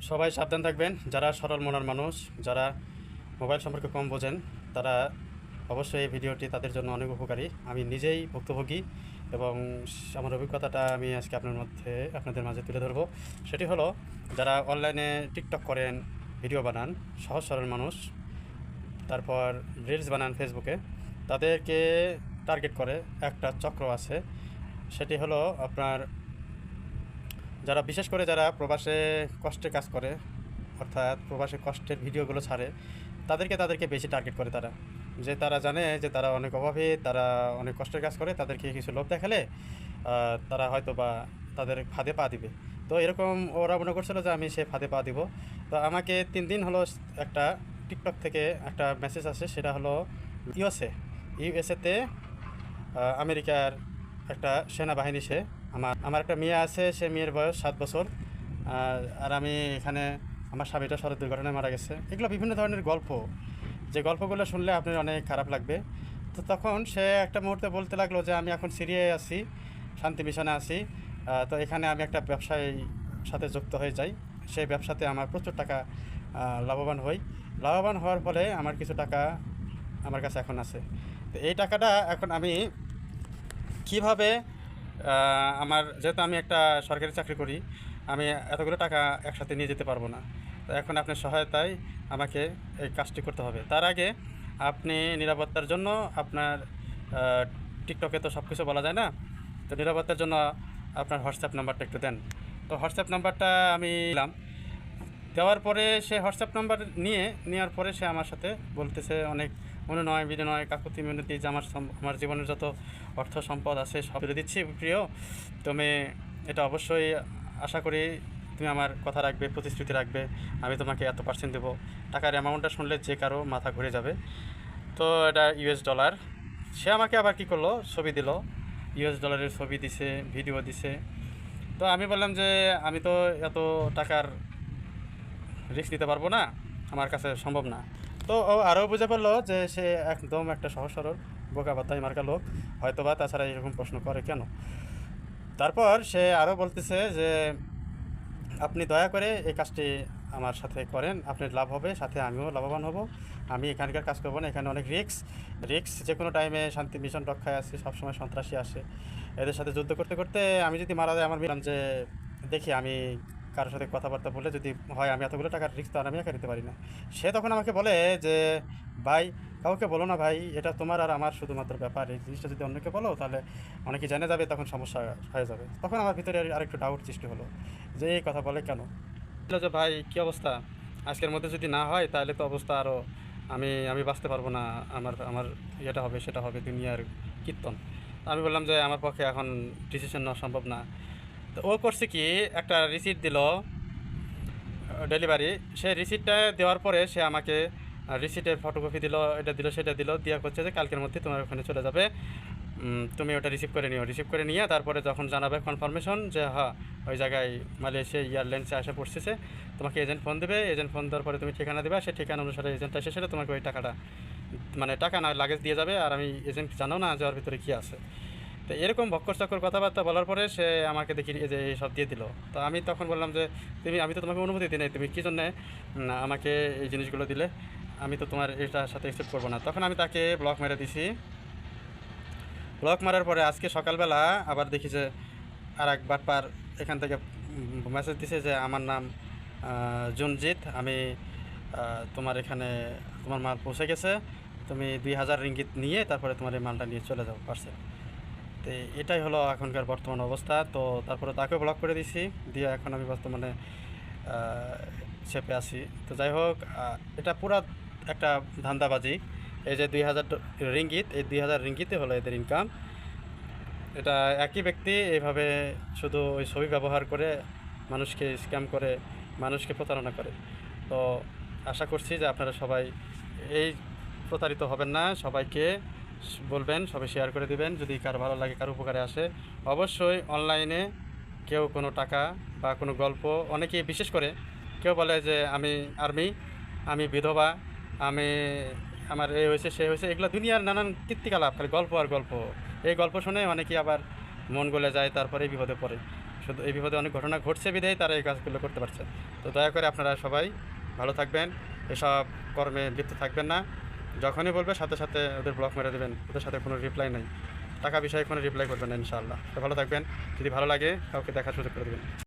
সবাই সাবধান থাকবেন। যারা সরল মনের মানুষ, যারা মোবাইল সম্পর্কে কম বোঝেন, তারা অবশ্যই এই ভিডিওটি তাদের জন্য অনেক উপকারী। আমি নিজেই ভুক্তভোগী এবং আমার অভিজ্ঞতাটা আমি আজকে আপনাদের মাঝে তুলে ধরবো। সেটি হলো, যারা অনলাইনে টিকটক করেন, ভিডিও বানান, সহজ সরল মানুষ, তারপর রিলস বানান ফেসবুকে, তাদেরকে টার্গেট করে একটা চক্র আছে। সেটি হলো আপনার, যারা বিশেষ করে যারা প্রবাসে কষ্টে কাজ করে, অর্থাৎ প্রবাসে কষ্টের ভিডিওগুলো ছাড়ে, তাদেরকে বেশি টার্গেট করে তারা। যে তারা জানে যে তারা অনেক অভাবী, তারা অনেক কষ্টের কাজ করে, তাদেরকে কিছু লোভ দেখালে তারা হয়তো বা তাদের ফাঁদে পা দিবে। তো এরকম ওরা মনে করছিল যে আমি সে ফাঁদে পা দিব। তো আমাকে 3 দিন হলো একটা টিকটক থেকে একটা মেসেজ আসে। সেটা হলো ইউএসএতে আমেরিকার একটা সেনাবাহিনী। সে আমার একটা মেয়ে আছে, সে মেয়ের বয়স 7 বছর। আর আমি এখানে, আমার স্বামীটা সড়ক দুর্ঘটনায় মারা গেছে। এগুলো বিভিন্ন ধরনের গল্প, যে গল্পগুলো শুনলে আপনার অনেক খারাপ লাগবে। তো তখন সে একটা মুহূর্তে বলতে লাগলো যে আমি এখন সিরিয়ায় আছি, শান্তি মিশনে আছি। তো এখানে আমি একটা ব্যবসায় সাথে যুক্ত হয়ে যাই। সেই ব্যবসাতে আমার প্রচুর টাকা লাভবান হই। লাভবান হওয়ার ফলে আমার কিছু টাকা আমার কাছে এখন আছে। তো এই টাকাটা এখন আমি কিভাবে, আমার যেহেতু আমি একটা সরকারি চাকরি করি, আমি এতগুলো টাকা একসাথে নিয়ে যেতে পারবো না। তো এখন আপনার সহায়তায় আমাকে এই কাজটি করতে হবে। তার আগে আপনি নিরাপত্তার জন্য আপনার, টিকটকে তো সব কিছু বলা যায় না, তো নিরাপত্তার জন্য আপনার হোয়াটসঅ্যাপ নাম্বারটা একটু দেন। তো হোয়াটসঅ্যাপ নাম্বারটা আমি দিলাম। দেওয়ার পরে সে হোয়াটসঅ্যাপ নাম্বার নেওয়ার পরে সে আমার সাথে বলতেছে অনেক অনুনয় বিনয় কাকুতি মিনতি, যে আমার জীবনের যত অর্থ সম্পদ আছে সব তুলে দিচ্ছি প্রিয়, তুমি এটা অবশ্যই আশা করি তুমি আমার কথা রাখবে, প্রতিশ্রুতি রাখবে। আমি তোমাকে এত% দেবো। টাকার অ্যামাউন্টটা শুনলে যে কারো মাথা ঘুরে যাবে। তো এটা US ডলার। সে আমাকে আবার কী করলো, ছবি দিল, US ডলারের ছবি দিছে, ভিডিও দিছে। তো আমি বললাম যে আমি তো এত টাকার রিস্ক নিতে পারবো না, আমার কাছে সম্ভব না। তো ও আরও বুঝে পড়লো যে সে একদম একটা সহজ সরল বোকা বাতাই মার্কা লোক, হয়তো বা তাছাড়া এরকম প্রশ্ন করে কেন। তারপর সে আরও বলতেছে যে আপনি দয়া করে এই কাজটি আমার সাথে করেন, আপনার লাভ হবে, সাথে আমিও লাভবান হব। আমি এখানকার কাজ করবো না, এখানে অনেক রিক্স, যে কোনো টাইমে শান্তি মিশন রক্ষায় আছে, সবসময় সন্ত্রাসী আসে। এদের সাথে যুদ্ধ করতে করতে আমি যদি মারা যায়, আমার বললাম যে দেখি আমি কারোর সাথে কথাবার্তা বলে যদি হয়, আমি এতগুলো টাকার রিস্ক তো আর আমি একা নিতে পারি না। সে তখন আমাকে বলে যে ভাই, কাউকে বলো না ভাই, এটা তোমার আর আমার শুধুমাত্র ব্যাপার। এই জিনিসটা যদি অন্যকে বলো তাহলে অনেকে জেনে যাবে, তখন সমস্যা হয়ে যাবে। তখন আমার ভিতরে আরেকটু ডাউট সৃষ্টি হলো যে এই কথা বলে কেন। বললো যে ভাই কী অবস্থা, আজকের মধ্যে যদি না হয় তাহলে তো অবস্থা আরও, আমি আমি বাঁচতে পারবো না, আমার আমার এটা হবে সেটা হবে, দুনিয়ার কীর্তন। আমি বললাম যে আমার পক্ষে এখন ডিসিশন নেওয়া সম্ভব না। তো ও করছে কি, একটা রিসিট দিল ডেলিভারি। সেই রিসিটটা দেওয়ার পরে সে আমাকে রিসিটের ফটোকপি দিল, এটা দিল সেটা দিল, দিয়া করছে যে কালকের মধ্যে তোমার ওখানে চলে যাবে, তুমি ওটা রিসিভ করে নিয়ে তারপরে যখন জানাবে কনফার্মেশন যে হ্যাঁ ওই জায়গায় মালয়েশিয়া এয়ারলাইন্সে আসা পড়তেছে, তোমাকে এজেন্ট ফোন দেবে, এজেন্ট ফোন দেওয়ার পরে তুমি ঠিকানা দেবে, সেই ঠিকানা অনুসারে এজেন্টটা এসে সেটা তোমাকে ওই টাকাটা, মানে টাকা না লাগেজ দিয়ে যাবে। আর আমি এজেন্ট জানাও না যে ওর ভিতরে কী আছে। তো এরকম ভক্কর চক্কর কথাবার্তা বলার পরে সে আমাকে দেখি যে সব দিয়ে দিল। তো আমি তখন বললাম যে আমি তো তোমাকে অনুমতি দিই নাই, তুমি কী জন্যে আমাকে এই জিনিসগুলো দিলে, আমি তো তোমার এটার সাথে অ্যাকসেপ্ট করবো না। তখন আমি তাকে ব্লক মেরে দিছি। ব্লক মারার পরে আজকে সকালবেলা আবার দেখি যে আর এক বাটপার এখান থেকে মেসেজ দিছে যে আমার নাম জুনজিৎ, আমি তোমার এখানে তোমার মাল পৌঁছে গেছে, তুমি 2000 রিঙ্গিত নিয়ে তারপরে তোমার এই মালটা নিয়ে চলে যাও পার্সেল। তো এটাই হলো এখনকার বর্তমান অবস্থা। তো তারপরে তাকেও ব্লক করে দিছি, দিয়ে এখন আমি বর্তমানে চেপে আছি। তো যাই হোক, এটা পুরা একটা ধান্দাবাজি। এই যে 2000 রিঙ্গিত, এই 2000 রিঙ্গিতে হলো এদের ইনকাম। এটা একই ব্যক্তি এইভাবে শুধু ওই ছবি ব্যবহার করে মানুষকে স্ক্যাম করে, মানুষকে প্রতারণা করে। তো আশা করছি যে আপনারা সবাই এই প্রতারিত হবেন না, সবাইকে বলবেন, সবাই শেয়ার করে দিবেন যদি কারো ভালো লাগে, কারো উপকারে আসে। অবশ্যই অনলাইনে কেউ কোনো টাকা বা কোনো গল্প, অনেকেই বিশেষ করে কেউ বলে যে আমি আর্মি, আমি বিধবা, আমি আমার এই হয়েছে সে হয়েছে, এগুলো দুনিয়ার নানান কীর্তিকলাপ, খালি গল্প আর গল্প। এই গল্প শুনে অনেকেই আবার মন গলে যায়, তারপরে বিপদে পড়ে। শুধু এই বিপদে অনেক ঘটনা ঘটছে বিধেই তারা এই কাজগুলো করতে পারছে। তো দয়া করে আপনারা সবাই ভালো থাকবেন, এসব কর্মে লিপ্ত থাকবেন না। যখনই বলবে সাথে সাথে ওদের ব্লক মেরে দেবেন, ওদের সাথে কোনো রিপ্লাই নেই, টাকা বিষয়ে কোনো রিপ্লাই করবেন না ইনশাআল্লাহ। তো ভালো থাকবেন, যদি ভালো লাগে কাউকে দেখার সুযোগ করে দেবেন।